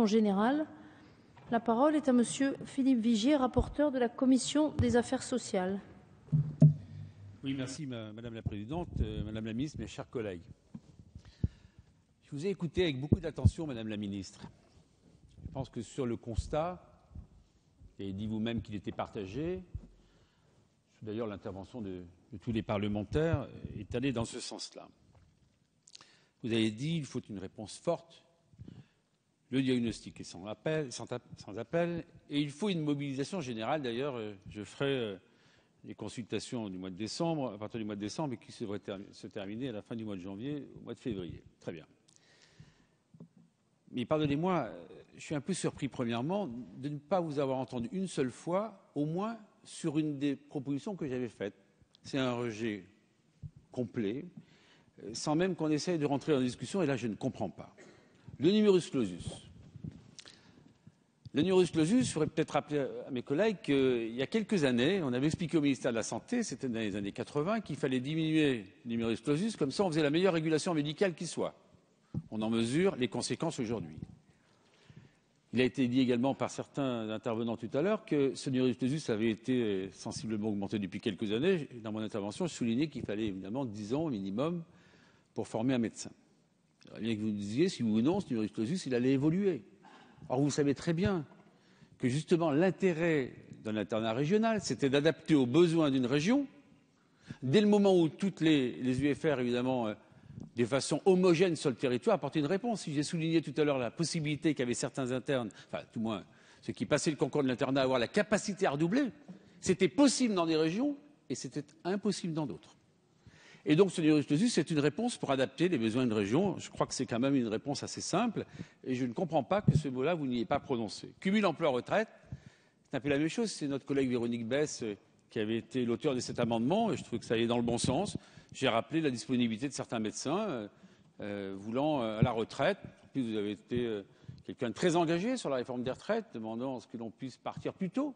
générale. La parole est à Monsieur Philippe Vigier, rapporteur de la Commission des affaires sociales. Oui, merci Madame la Présidente, Madame la Ministre, mes chers collègues. Je vous ai écouté avec beaucoup d'attention, Madame la Ministre. Je pense que sur le constat, et dit vous-même qu'il était partagé, d'ailleurs l'intervention de tous les parlementaires est allée dans ce sens-là. Vous avez dit qu'il faut une réponse forte, le diagnostic est sans appel, et il faut une mobilisation générale. D'ailleurs, je ferai les consultations du mois de décembre, à partir du mois de décembre, et qui devraient se terminer à la fin du mois de janvier, au mois de février. Très bien. Mais pardonnez-moi, je suis un peu surpris, premièrement, de ne pas vous avoir entendu une seule fois, au moins sur une des propositions que j'avais faites. C'est un rejet complet, sans même qu'on essaye de rentrer en discussion, et là, je ne comprends pas. Le numerus clausus. Le numerus clausus, je voudrais peut-être rappeler à mes collègues qu'il y a quelques années, on avait expliqué au ministère de la Santé, c'était dans les années 80, qu'il fallait diminuer le numerus clausus, comme ça on faisait la meilleure régulation médicale qui soit. On en mesure les conséquences aujourd'hui. Il a été dit également par certains intervenants tout à l'heure que ce numerus clausus avait été sensiblement augmenté depuis quelques années. Dans mon intervention, je soulignais qu'il fallait évidemment 10 ans au minimum pour former un médecin. Il faudrait bien que vous nous disiez si oui ou non ce numerus clausus il allait évoluer. Or, vous savez très bien que justement l'intérêt d'un internat régional, c'était d'adapter aux besoins d'une région, dès le moment où toutes les UFR, évidemment, de façon homogène sur le territoire, apportaient une réponse. Si j'ai souligné tout à l'heure la possibilité qu'avaient certains internes, enfin tout moins ceux qui passaient le concours de l'internat, à avoir la capacité à redoubler, c'était possible dans des régions et c'était impossible dans d'autres. Et donc ce numerus clausus, c'est une réponse pour adapter les besoins d'une région. Je crois que c'est quand même une réponse assez simple et je ne comprends pas que ce mot-là, vous n'y ayez pas prononcé. Cumul emploi-retraite, c'est un peu la même chose. C'est notre collègue Véronique Besse qui avait été l'auteur de cet amendement et je trouve que ça allait dans le bon sens. J'ai rappelé la disponibilité de certains médecins voulant à la retraite. En plus, vous avez été quelqu'un de très engagé sur la réforme des retraites, demandant à ce que l'on puisse partir plus tôt.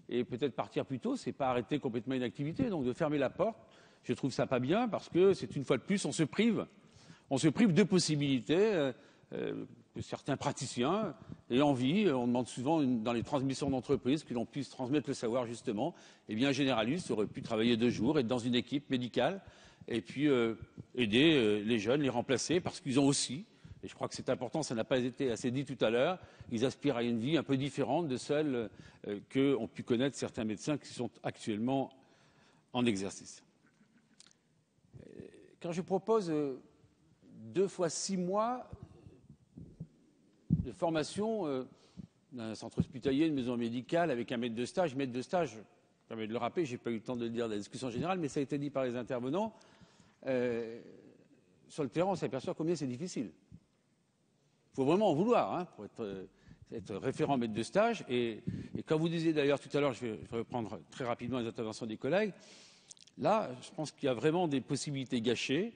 Et peut-être partir plus tôt, c'est pas arrêter complètement une activité, donc de fermer la porte. Je trouve ça pas bien parce que c'est une fois de plus, on se prive de possibilités que certains praticiens aient envie. On demande souvent dans les transmissions d'entreprises que l'on puisse transmettre le savoir justement. Eh bien, un généraliste aurait pu travailler 2 jours, être dans une équipe médicale et puis aider les jeunes, les remplacer parce qu'ils ont aussi, et je crois que c'est important, ça n'a pas été assez dit tout à l'heure, ils aspirent à une vie un peu différente de celle qu'ont pu connaître certains médecins qui sont actuellement en exercice. Quand je propose 2 fois 6 mois de formation d'un centre hospitalier, une maison médicale, avec un maître de stage, je permets de le rappeler, je n'ai pas eu le temps de le dire dans la discussion générale, mais ça a été dit par les intervenants, sur le terrain, on s'aperçoit combien c'est difficile. Il faut vraiment en vouloir pour être référent maître de stage. Et quand vous disiez d'ailleurs tout à l'heure, je vais reprendre très rapidement les interventions des collègues, là, je pense qu'il y a vraiment des possibilités gâchées.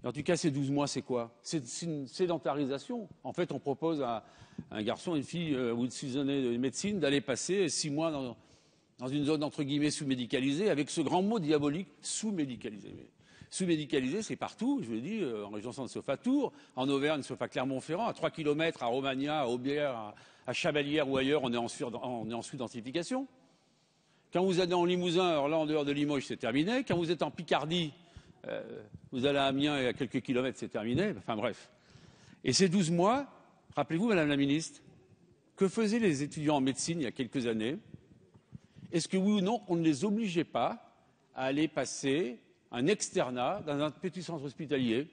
Et en tout cas, ces 12 mois, c'est quoi? C'est une sédentarisation. En fait, on propose à un garçon, une fille, au bout de 6 années de médecine, d'aller passer 6 mois dans une zone, entre guillemets, sous-médicalisée, avec ce grand mot diabolique, sous-médicalisé. Sous-médicalisé, c'est partout, je vous l'ai dit, en région centre sauf à Tours, en Auvergne sauf à Clermont-Ferrand, à 3 km, à Romagna, à Aubière, à Chavalières ou ailleurs, on est en sous-densification. Quand vous allez en Limousin, alors là, en dehors de Limoges, c'est terminé. Quand vous êtes en Picardie, vous allez à Amiens et à quelques kilomètres, c'est terminé. Enfin bref. Et ces 12 mois, rappelez-vous, Madame la Ministre, que faisaient les étudiants en médecine il y a quelques années? Est-ce que oui ou non, on ne les obligeait pas à aller passer un externat dans un petit centre hospitalier?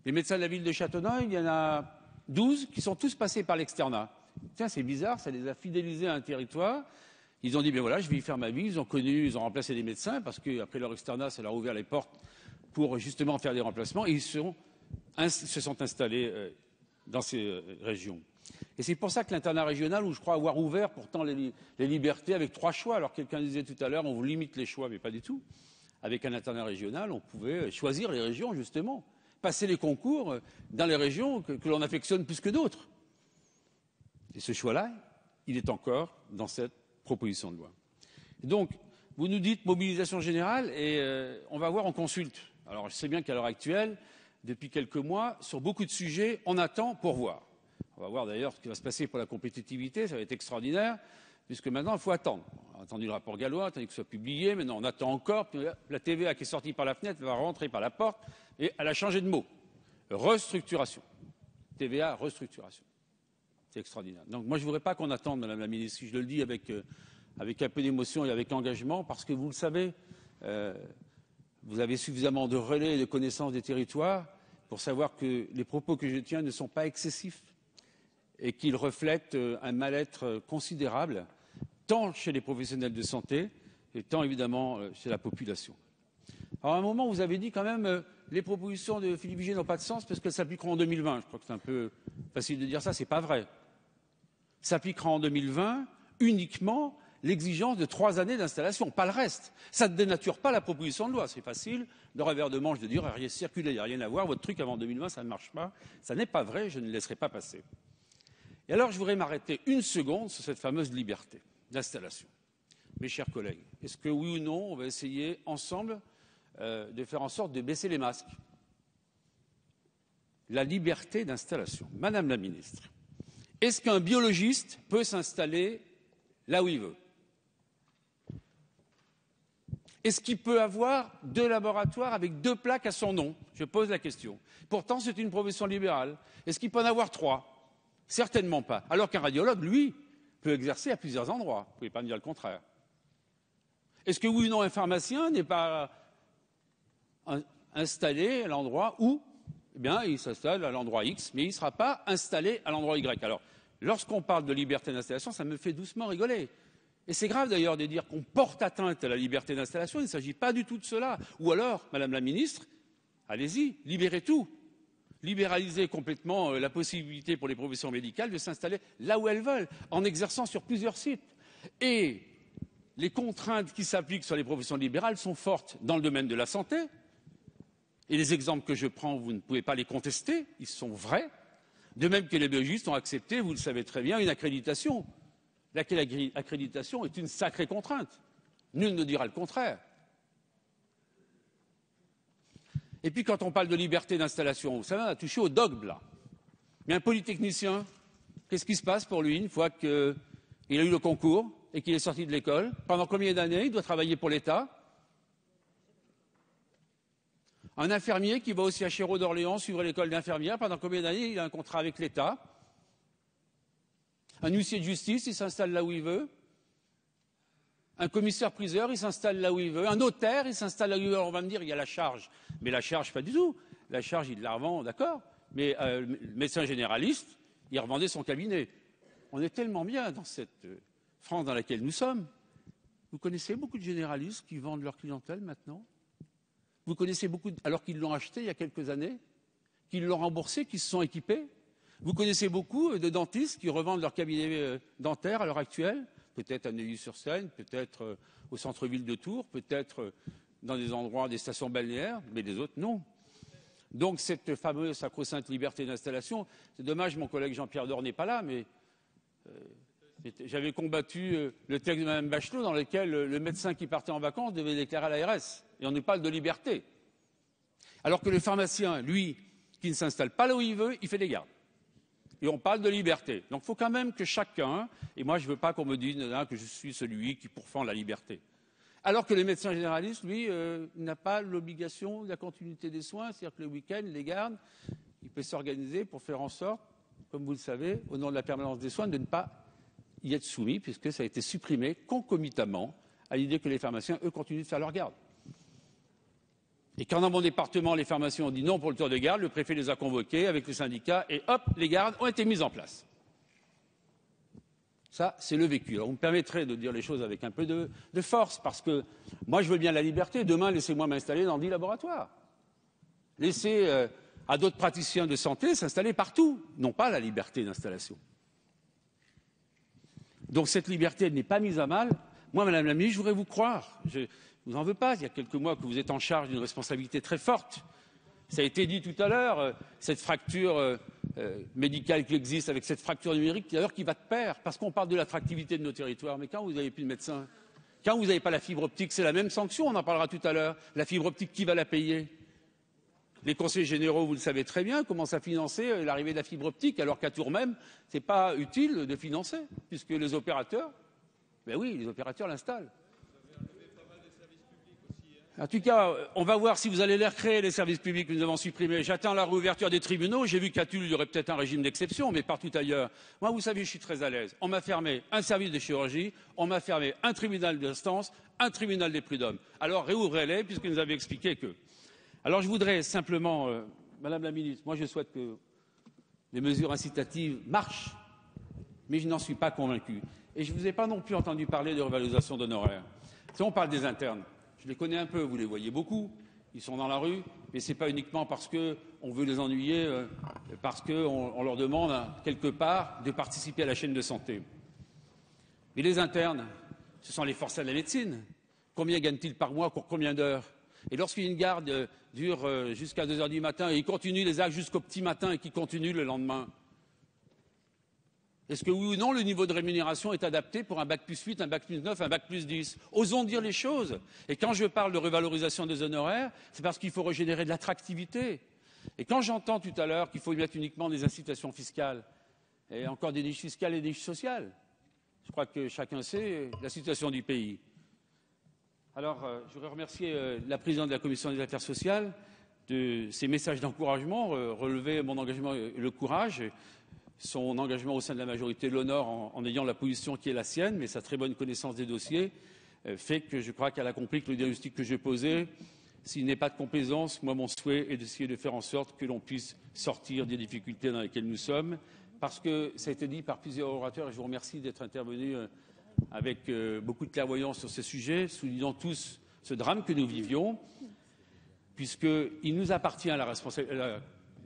Les médecins de la ville de Châtenois, il y en a 12 qui sont tous passés par l'externat. Tiens, c'est bizarre, ça les a fidélisés à un territoire. Ils ont dit, ben voilà, je vais y faire ma vie. Ils ont remplacé des médecins parce qu'après leur externat, ça leur a ouvert les portes pour justement faire des remplacements. Et ils se sont installés dans ces régions. Et c'est pour ça que l'internat régional, où je crois avoir ouvert pourtant les libertés avec 3 choix, alors quelqu'un disait tout à l'heure, on vous limite les choix, mais pas du tout. Avec un internat régional, on pouvait choisir les régions, justement, passer les concours dans les régions que l'on affectionne plus que d'autres. Et ce choix-là, il est encore dans cette proposition de loi. Et donc, vous nous dites mobilisation générale et on va voir, on consulte. Alors, je sais bien qu'à l'heure actuelle, depuis quelques mois, sur beaucoup de sujets, on attend pour voir. On va voir d'ailleurs ce qui va se passer pour la compétitivité, ça va être extraordinaire, puisque maintenant, il faut attendre. On a attendu le rapport Gallois, attendu que ce soit publié, maintenant on attend encore, puis la TVA qui est sortie par la fenêtre va rentrer par la porte, et elle a changé de mot. Restructuration. TVA, restructuration. C'est extraordinaire. Donc moi, je ne voudrais pas qu'on attende, Madame la Ministre, si je le dis avec un peu d'émotion et avec engagement, parce que vous le savez, vous avez suffisamment de relais et de connaissances des territoires pour savoir que les propos que je tiens ne sont pas excessifs et qu'ils reflètent un mal-être considérable, tant chez les professionnels de santé et tant évidemment chez la population. Alors à un moment, vous avez dit quand même les propositions de Philippe Vigier n'ont pas de sens parce qu'elles s'appliqueront en 2020. Je crois que c'est un peu facile de dire ça, c'est pas vrai. S'appliquera en 2020 uniquement l'exigence de 3 années d'installation, pas le reste. Ça ne dénature pas la proposition de loi. C'est facile, de revers de manche, de dire rien circuler, il n'y a rien à voir, votre truc avant 2020, ça ne marche pas. Ça n'est pas vrai, je ne laisserai pas passer. Et alors, je voudrais m'arrêter une seconde sur cette fameuse liberté d'installation. Mes chers collègues, est-ce que oui ou non, on va essayer ensemble de faire en sorte de baisser les masques? La liberté d'installation. Madame la Ministre, est-ce qu'un biologiste peut s'installer là où il veut? Est-ce qu'il peut avoir 2 laboratoires avec 2 plaques à son nom? Je pose la question. Pourtant, c'est une profession libérale. Est-ce qu'il peut en avoir 3? Certainement pas. Alors qu'un radiologue, lui, peut exercer à plusieurs endroits. Vous ne pouvez pas me dire le contraire. Est-ce que oui ou non, un pharmacien n'est pas installé à l'endroit où, eh bien, il s'installe à l'endroit X, mais il ne sera pas installé à l'endroit Y. Alors, lorsqu'on parle de liberté d'installation, ça me fait doucement rigoler. Et c'est grave d'ailleurs de dire qu'on porte atteinte à la liberté d'installation. Il ne s'agit pas du tout de cela. Ou alors, Madame la Ministre, allez-y, libérez tout. Libéraliser complètement la possibilité pour les professions médicales de s'installer là où elles veulent, en exerçant sur plusieurs sites. Et les contraintes qui s'appliquent sur les professions libérales sont fortes dans le domaine de la santé. Et les exemples que je prends, vous ne pouvez pas les contester, ils sont vrais. De même que les biologistes ont accepté, vous le savez très bien, une accréditation. Laquelle accréditation est une sacrée contrainte. Nul ne dira le contraire. Et puis quand on parle de liberté d'installation, vous savez, on a touché au dogme là. Mais un polytechnicien, qu'est-ce qui se passe pour lui une fois qu'il a eu le concours et qu'il est sorti de l'école? Pendant combien d'années il doit travailler pour l'État? Un infirmier qui va aussi à Chéreau d'Orléans suivre l'école d'infirmière, pendant combien d'années il a un contrat avec l'État? Un huissier de justice, il s'installe là où il veut. Un commissaire-priseur, il s'installe là où il veut. Un notaire, il s'installe là où il veut. Alors on va me dire, il y a la charge. Mais la charge, pas du tout. La charge, il la revend, d'accord. Mais le médecin généraliste, il revendait son cabinet. On est tellement bien dans cette France dans laquelle nous sommes. Vous connaissez beaucoup de généralistes qui vendent leur clientèle maintenant? Vous connaissez beaucoup, alors qu'ils l'ont acheté il y a quelques années, qu'ils l'ont remboursé, qu'ils se sont équipés? Vous connaissez beaucoup de dentistes qui revendent leur cabinet dentaire à l'heure actuelle, peut-être à Neuilly-sur-Seine, peut-être au centre-ville de Tours, peut-être dans des endroits, des stations balnéaires, mais les autres, non. Donc cette fameuse sacro-sainte liberté d'installation, c'est dommage, mon collègue Jean-Pierre Dor n'est pas là, mais j'avais combattu le texte de Mme Bachelot dans lequel le médecin qui partait en vacances devait déclarer à l'ARS. Et on ne parle de liberté. Alors que le pharmacien, lui, qui ne s'installe pas là où il veut, il fait des gardes. Et on parle de liberté. Donc il faut quand même que chacun, et moi je ne veux pas qu'on me dise que je suis celui qui pourfend la liberté. Alors que le médecin généraliste, lui, n'a pas l'obligation de la continuité des soins, c'est-à-dire que le week-end, les gardes, il peut s'organiser pour faire en sorte, comme vous le savez, au nom de la permanence des soins, de ne pas y être soumis, puisque ça a été supprimé concomitamment à l'idée que les pharmaciens, eux, continuent de faire leur garde. Et quand dans mon département, les pharmaciens ont dit non pour le tour de garde, le préfet les a convoqués avec les syndicats et hop, les gardes ont été mises en place. Ça, c'est le vécu. Alors, vous me permettrez de dire les choses avec un peu de force, parce que moi, je veux bien la liberté. Demain, laissez-moi m'installer dans 10 laboratoires. Laissez à d'autres praticiens de santé s'installer partout, non pas la liberté d'installation. Donc cette liberté n'est pas mise à mal. Moi, Madame la Ministre, je voudrais vous croire. Je ne vous en veux pas. Il y a quelques mois que vous êtes en charge d'une responsabilité très forte. Ça a été dit tout à l'heure, cette fracture médicale qui existe avec cette fracture numérique, d'ailleurs, qui va de pair, parce qu'on parle de l'attractivité de nos territoires. Mais quand vous n'avez plus de médecins, quand vous n'avez pas la fibre optique, c'est la même sanction, on en parlera tout à l'heure. La fibre optique, qui va la payer? Les conseillers généraux, vous le savez très bien, commencent à financer l'arrivée de la fibre optique, alors qu'à Tours même, ce n'est pas utile de financer, puisque les opérateurs, ben oui, les opérateurs l'installent. En tout cas, on va voir si vous allez les recréer, les services publics que nous avons supprimés. J'attends la réouverture des tribunaux. J'ai vu qu'à Tulle, il y aurait peut-être un régime d'exception, mais partout ailleurs. Moi, vous savez, je suis très à l'aise. On m'a fermé un service de chirurgie, on m'a fermé un tribunal d'instance, un tribunal des prud'hommes. Alors réouvrez-les, puisque nous avez expliqué que. Alors je voudrais simplement, Madame la Ministre, moi je souhaite que les mesures incitatives marchent, mais je n'en suis pas convaincu. Et je ne vous ai pas non plus entendu parler de revalorisation d'honoraires. Si on parle des internes, je les connais un peu, vous les voyez beaucoup, ils sont dans la rue, mais ce n'est pas uniquement parce qu'on veut les ennuyer, parce qu'on leur demande, quelque part, de participer à la chaîne de santé. Mais les internes, ce sont les forçats de la médecine. Combien gagnent-ils par mois pour combien d'heures? Et lorsqu'une garde dure jusqu'à 2 heures du matin et ils continuent les actes jusqu'au petit matin et qu'ils continuent le lendemain, est-ce que oui ou non le niveau de rémunération est adapté pour un bac plus 8, un bac plus 9, un bac plus 10? Osons dire les choses. Et quand je parle de revalorisation des honoraires, c'est parce qu'il faut régénérer de l'attractivité. Et quand j'entends tout à l'heure qu'il faut y mettre uniquement des incitations fiscales, et encore des niches fiscales et des niches sociales, je crois que chacun sait la situation du pays. Alors, je voudrais remercier la présidente de la Commission des affaires sociales de ses messages d'encouragement, relever mon engagement et le courage. Son engagement au sein de la majorité l'honore en ayant la position qui est la sienne, mais sa très bonne connaissance des dossiers fait que je crois qu'elle a compris que le diagnostic que j'ai posé, s'il n'est pas de complaisance, moi mon souhait est d'essayer de faire en sorte que l'on puisse sortir des difficultés dans lesquelles nous sommes, parce que ça a été dit par plusieurs orateurs et je vous remercie d'être intervenus avec beaucoup de clairvoyance sur ce sujet, soulignant tous ce drame que nous vivions, puisqu'il nous appartient à la responsabilité,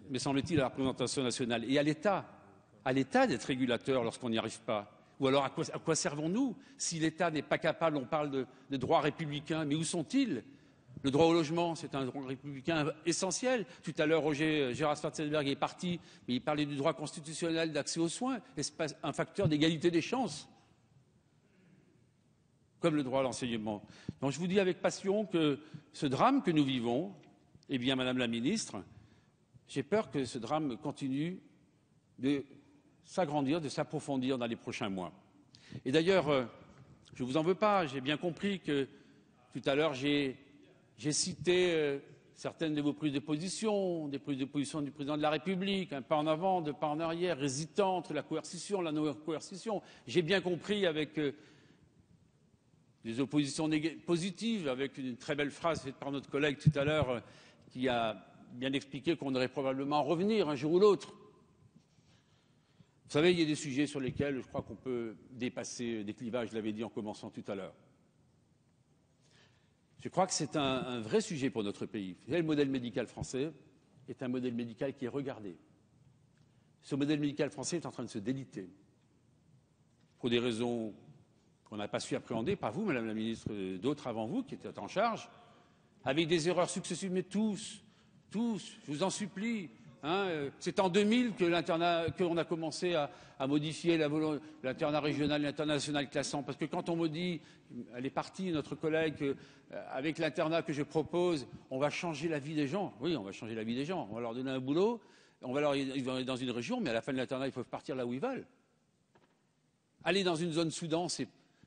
me semble-t-il, à la représentation nationale et à l'État d'être régulateur lorsqu'on n'y arrive pas. Ou alors à quoi servons-nous si l'État n'est pas capable? On parle de droits républicains, mais où sont-ils? Le droit au logement, c'est un droit républicain essentiel. Tout à l'heure, Gérard Schwarzenberg est parti, mais il parlait du droit constitutionnel d'accès aux soins. Est-ce pas un facteur d'égalité des chances? Comme le droit à l'enseignement. Donc je vous dis avec passion que ce drame que nous vivons, eh bien, Madame la Ministre, j'ai peur que ce drame continue de s'agrandir, de s'approfondir dans les prochains mois. Et d'ailleurs, je ne vous en veux pas, j'ai bien compris que tout à l'heure j'ai cité certaines de vos prises de position, des prises de position du président de la République, un pas en avant, deux pas en arrière, hésitant entre la coercition, la non-coercition. J'ai bien compris avec des oppositions positives, avec une très belle phrase faite par notre collègue tout à l'heure qui a bien expliqué qu'on devrait probablement revenir un jour ou l'autre. Vous savez, il y a des sujets sur lesquels je crois qu'on peut dépasser des clivages, je l'avais dit en commençant tout à l'heure. Je crois que c'est un vrai sujet pour notre pays. Vous savez, le modèle médical français est un modèle médical qui est regardé. Ce modèle médical français est en train de se déliter. Pour des raisons qu'on n'a pas su appréhender, pas vous, Madame la Ministre, d'autres avant vous qui étaient en charge, avec des erreurs successives, mais tous, je vous en supplie. C'est en 2000 qu'on a commencé à modifier l'internat régional, l'internat national classant. Parce que quand on me dit, elle est partie, notre collègue, avec l'internat que je propose, on va changer la vie des gens. Oui, on va changer la vie des gens. On va leur donner un boulot, ils vont aller dans une région, mais à la fin de l'internat, ils peuvent partir là où ils veulent. Aller dans une zone sous-dense,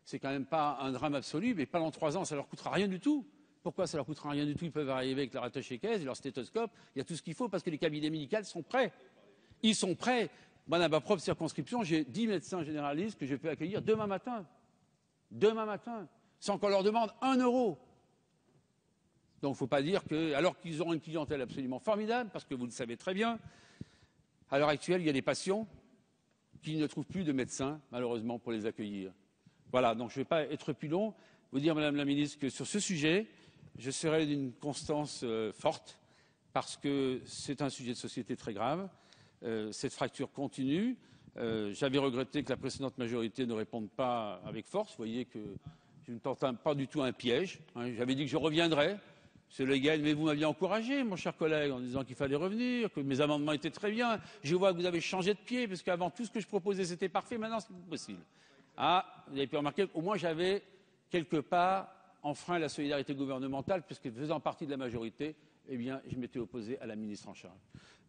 c'est quand même pas un drame absolu, mais pendant 3 ans, ça leur coûtera rien du tout. Pourquoi ça leur coûtera rien du tout? Ils peuvent arriver avec leur attaché-caisse et leur stéthoscope. Il y a tout ce qu'il faut parce que les cabinets médicaux sont prêts. Ils sont prêts. Moi, dans ma propre circonscription, j'ai 10 médecins généralistes que je peux accueillir demain matin. Demain matin. Sans qu'on leur demande 1 euro. Donc, il ne faut pas dire que, alors qu'ils auront une clientèle absolument formidable, parce que vous le savez très bien, à l'heure actuelle, il y a des patients qui ne trouvent plus de médecins, malheureusement, pour les accueillir. Voilà, donc je ne vais pas être plus long. Vous dire, Madame la Ministre, que sur ce sujet, je serai d'une constance forte, parce que c'est un sujet de société très grave. Cette fracture continue. J'avais regretté que la précédente majorité ne réponde pas avec force. Vous voyez que je ne tente pas du tout un piège. J'avais dit que je reviendrais. C'est légal, mais vous m'aviez encouragé, mon cher collègue, en disant qu'il fallait revenir, que mes amendements étaient très bien. Je vois que vous avez changé de pied, parce qu'avant, tout ce que je proposais, c'était parfait. Maintenant, c'est plus possible. Ah, vous avez pu remarquer qu'au moins, j'avais quelque part enfreint la solidarité gouvernementale, puisque faisant partie de la majorité, eh bien, je m'étais opposé à la ministre en charge.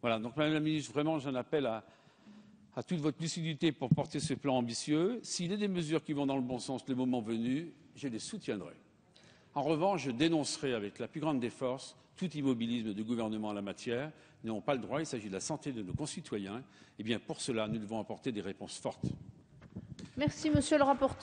Voilà, donc Madame la ministre, vraiment, j'en appelle à toute votre lucidité pour porter ce plan ambitieux. S'il y a des mesures qui vont dans le bon sens le moment venu, je les soutiendrai. En revanche, je dénoncerai avec la plus grande des forces tout immobilisme du gouvernement en la matière. Nous n'avons pas le droit, il s'agit de la santé de nos concitoyens. Eh bien, pour cela, nous devons apporter des réponses fortes. Merci, monsieur le rapporteur.